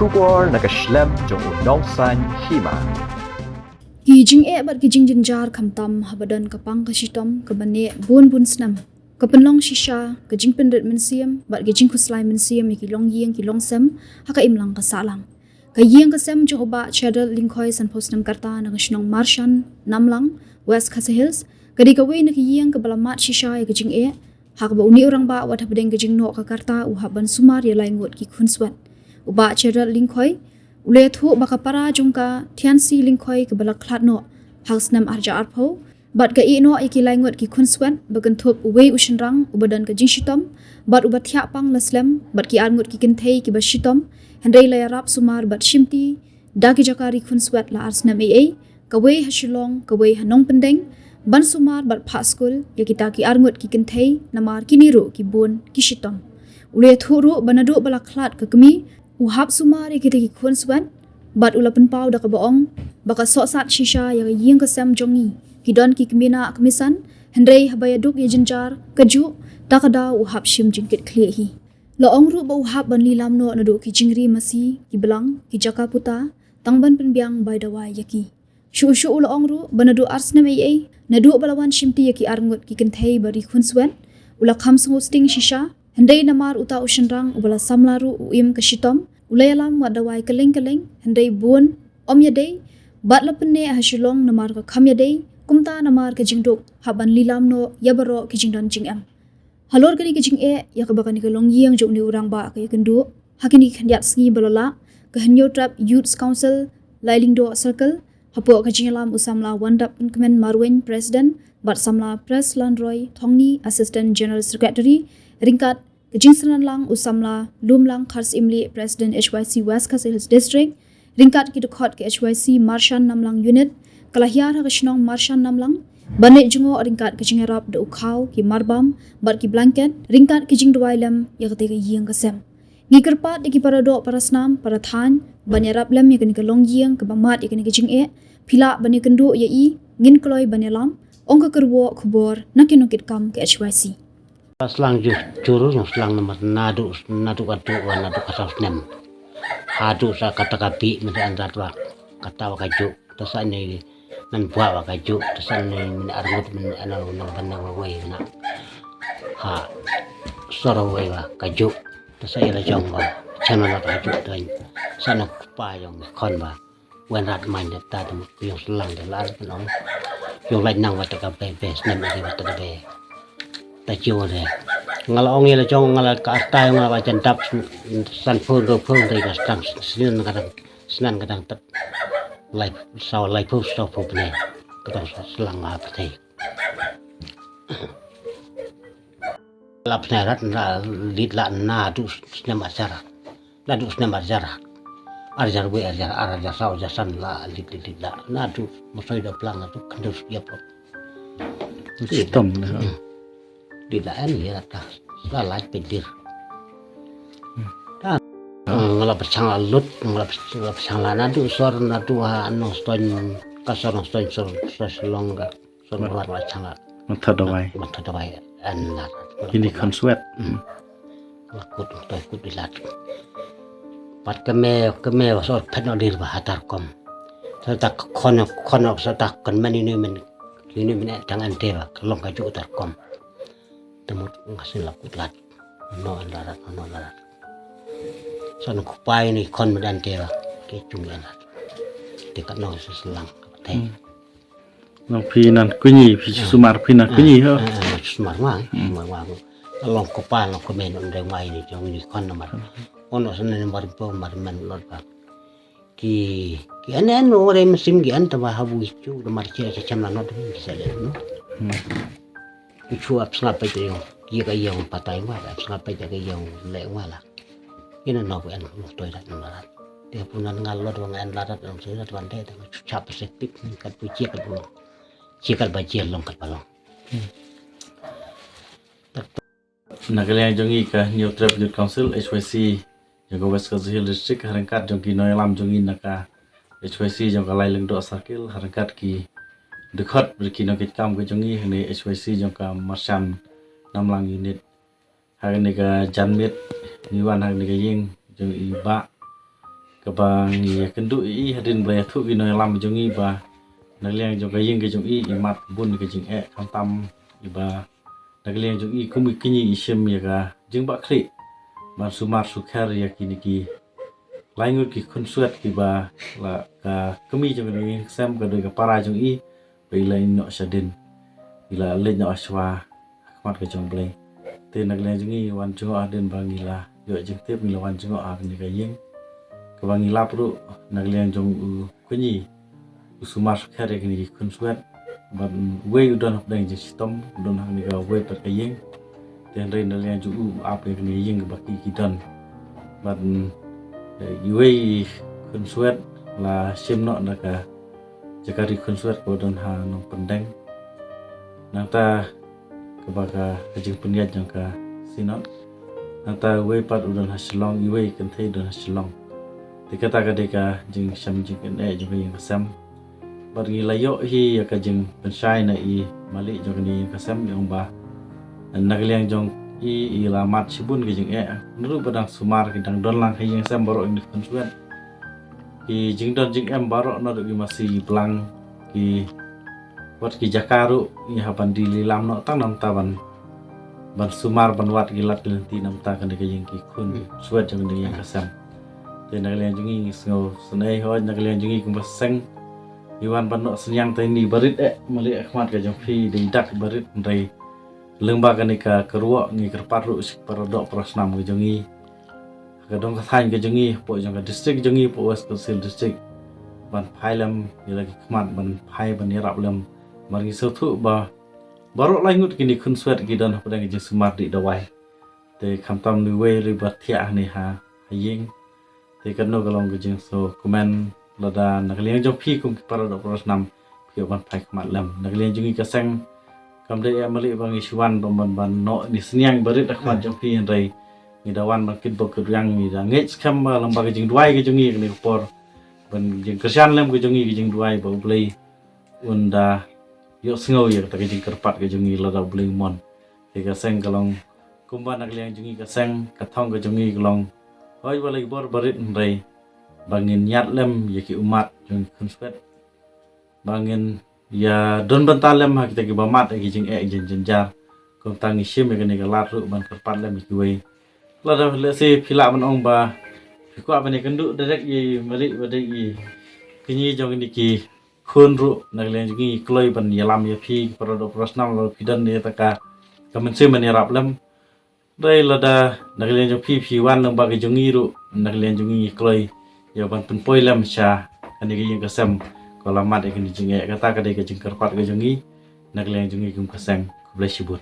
Shubor Nakashlem Jong Unongsan Hima. Kijing bat kijing jinjar kamtam habadan kapang kashitom kabane bun snam. Kapenlong shisha kijing pendet mensiam bat kijing kuslai mensiam kilong yeng kilong sem haka imlang kasalang. Kayeng kasem jong oba chadal lingkoi san posnam karta nagashnong marshan namlang West Khasi Hills kadi kawe nakiyeng kabalamat shisha ya kijing hak ba uni orang ba wat habdeng kijing no ka karta uhaban sumar ya laingot ki khunswat. Uba chadal lingkoi ule thu baka para jungka tiansi lingkoi ke balak klat no halsnam arja arpo bat ka ino iki laingot ki khunswan bagan thop uwe ushinrang ubadan ka jingshitom bat ubat thya pang laslam bat ki arngot ki kinthei ki bashitom hendai la yarap sumar bat shimti dagi jakari khunswat la arsnam kawe hashilong kawe hanong pendeng ban sumar bat pha school ya kita ki arngot ki kinthei namar kiniru ki bon ki shitom ule thu ru banadu balak klat ka kemi uhap sumar ikita ki khunswan bat ulapan pau da ka boong baka sosat shisha ya yeng ka sam jongi kidon ki kmina kmisan hendrei habaya duk ye jinjar kaju takada uhap shim jingkit khli hi loong ru ba uhap ban lilam no nadu ki jingri masi ki belang ki jaka puta tangban penbiang bai dawai yaki shu loong ru banadu arsna mai nadu balawan shimti yaki arngut ki kenthei bari khunswan ula kham sting shisha hendai namar uta ushinrang ubala samlaru uim kashitom ulayalam wadawai keleng hendai buon om yadei batla penne hashilong namar ka kham yadei kumta namar ka jingdok haban lilam no yabaro ki jingdon jingam halor kani ki jing yakabakani ka long yeng jong ni urang ba ka yakendu hakini khandiat sngi balala ka hanyo trap youth council lailingdo circle hapo ka jingalam usamla wandap kemen marwen president bat samla press landroy thongni assistant general secretary ringkat kejingsanan lang usamla lumlang khars imli president HYC West Khasi Hills district ringkat ki dukhot ke HYC marshan namlang unit kalahiar ha kashnong marshan namlang bane jungo ringkat kejingarap de ukhaw ki marbam bar ki blanket ringkat kijing dwailam yakte ka yeng kasem ngikerpat ki parado parasnam parathan banyarap lam yakin ka longyeng ka bamat yakin kijing phila bane kendu ye ngin kloi banelam ongka kerwo khubor nakinokit kam ke HYC Selang juru selang nomor nadu katu nadu kasas nem hadu sa kata kapi mesti antar wa kata wa kaju terus ini nan buat wa kaju terus ini min argut min anal nang bandang wa wei na ha soro wei wa kaju terus saya la jong wa channel wa kaju tuan sana pa jong kon wa wen rat man ta tu yung selang de lar penong yung lai nang wa ta ka pe nem ni wa ta ka pe ta chiu ne ngala ong ile chong ngala ka tai ngala ba chen tap san phun do phun dai ka stang snan kadang tat lai sau lai phu so phu ne kadang selang ma pate lap ne rat na lit la na du snem asara la du snem asara arjar we arjar sau jasan la lit la na du mosoi da plang tu kandus dia pro sistem di daan ya ta salah pedir ngala persang lut ngala persang lana tu sor na tu anu ston kasor ston sor selong ga sor war persang mata dawai an la ini konswet lakut dilat pat keme sor pano dir ba hatar kom ta kono sa ta kon mani ni men tangan dewa kelong kaju utar kom temut ngasih lakut lat no larat sana kupai ni kon medan dewa ke cungian dekat no seselang te no pinan kunyi sumar pinan kunyi ho sumar wa long kupai no komen onde mai ni jong ni kon nomor ono sana nomor po marman lor pa ki anen ore mesim gi anta ba habu ichu nomor che chamla no bisa le no chu ap snap pe yo ye ka yang patai wa ap snap pe ka yang le wa la ina no en no toy dat no la dia punan ngalot wang en la dat so dat wan de chap se pik kat pu che kat bu che kat ba che long kat balong nakalian jongi ka new trap youth council HYC yang West Khasi Hills district harangkat jongi noyalam jongi naka HYC jong kalai leng do sakil harangkat ki dekat berkino kita ke jongi ni HYC jongka marshan namlang unit hari ni ke janmit niwan hari ni ke ying jong iba kabang ya kendu i hadin bray thu gi noi lam jong i ba nagliang jong ka ying ke jong i mat bun ke jing kham tam iba nagliang jong i kumi kini isem ya ka jing ba khri man sumar sukhar ya kini ki laingut ki khunsuat ki ba la ka kami jong ni sam ka doi ka para jong i bai lain no sadin ila le no aswa mat ka jong blai te nagliang jong i wan jong adin bangila yo jing tep ni wan jong a ni ka ying ka bangila pro nagliang jong u kini usumar sukhar ya kini ki khunsuat ban we udon of dang sistem udon hang ni ga we pat ka ying ten rein nagliang jong u ap ya kini ying ba ki kidan ban iwe khunsuat la sim no na ka jakari khunsuat ko don ha nong pendeng nang ta ka ba ka jing punyat jang ka sinot nang ta we pat udon ha silong iwe kan thei don ha silong te kata ka de ka jing sam jing kan jing yang sam bar ngi la yo hi ya ka jing pensai na i mali jong ni ka sam yang ba nagliang jong i lamat sibun ke jing nuru padang sumar ke dang don lang yang sam borok ini konsuat ki jing don jing borok no gi masih pelang ki wat ki jakaru ni haban di lilam no tang nam taban ban sumar ban wat gi lat lenti nam ta kan ke jing ki kun suat jang ni yang kasam te nagliang jing i sngo snai ho nagliang jing i kum seng iwan ban no senyang te ni barit mali akhmat ke jong phi di dak barit ndai lembaga ni ka keruak ni kerparu sik parodok prosnam ke jongi kadong ka thain ke jongi po jong ka district jongi po west council district ban phailam ni lagi kmat ban phai ban yarap lem margi sothu ba barok laingut kini khun suat ki dan padang je sumar di dawai te khamtam ni we ri bathia ni ha haying te kanno galong ke jing so komen lada nagliang jong phi kum parodok prosnam ki ban phai kmat lem nagliang jongi ka sang kam dei amali bang iswan ban ban no ni sniang barit akhmat jong phi rai ni dawan bangkit bok yang ni da ngech kam lembaga jing duai ke jongi ni por ban jing kersian lem ke jongi ke jing duai ba blai unda yo sngo ya ta ke jing kerpat ke jongi la da blai mon ke ka seng kalong kumba nak liang jongi ka seng ka thong ke jongi kalong hoi balai bor barit rai bangin nyat lem ya ki umat jong konspet bangin ya don bentalem ha kita ki bamat ki jing jing jenjar kom tangi sim ke ni ka lat ru ban kerpat lem ki we la da le se phila ban ong ba ko ba ni kendu direct yi mari ba dei yi kini jong ni ki khun ru nak len jing kloi ban yalam ya phi parodo prosnam lo pidan ni ta ka kamen sim ni rap lem dai la da nak len jong phi wan nang ba ki jong ru nak len jong kloi ya ban pen poi lem sha ani ki yang kasam kalau mat ikan jing kata kadai ke jing kerpat ke jongi nak leng jongi kum kasang ku blai sibut